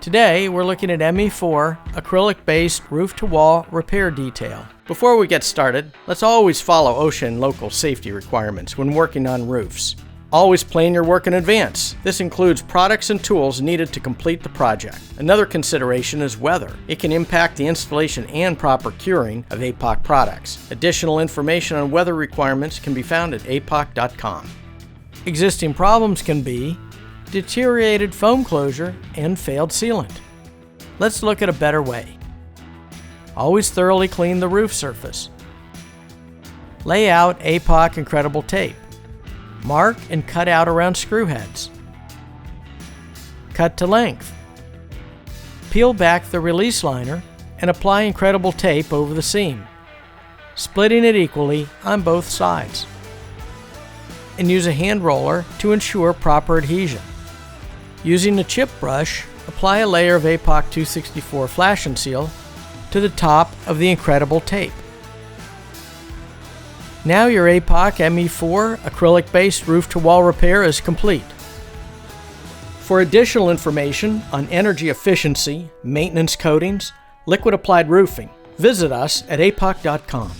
Today, we're looking at ME4 acrylic-based roof-to-wall repair detail. Before we get started, let's always follow OSHA and local safety requirements when working on roofs. Always plan your work in advance. This includes products and tools needed to complete the project. Another consideration is weather. It can impact the installation and proper curing of APOC products. Additional information on weather requirements can be found at apoc.com. Existing problems can be deteriorated foam closure and failed sealant. Let's look at a better way. Always thoroughly clean the roof surface. Lay out APOC incredible tape. Mark and cut out around screw heads. Cut to length. Peel back the release liner and apply incredible tape over the seam, splitting it equally on both sides. And use a hand roller to ensure proper adhesion. Using a chip brush, apply a layer of APOC 264 Flash and Seal to the top of the incredible tape. Now your APOC ME4 acrylic-based roof-to-wall repair is complete. For additional information on energy efficiency, maintenance coatings, liquid applied roofing, visit us at apoc.com.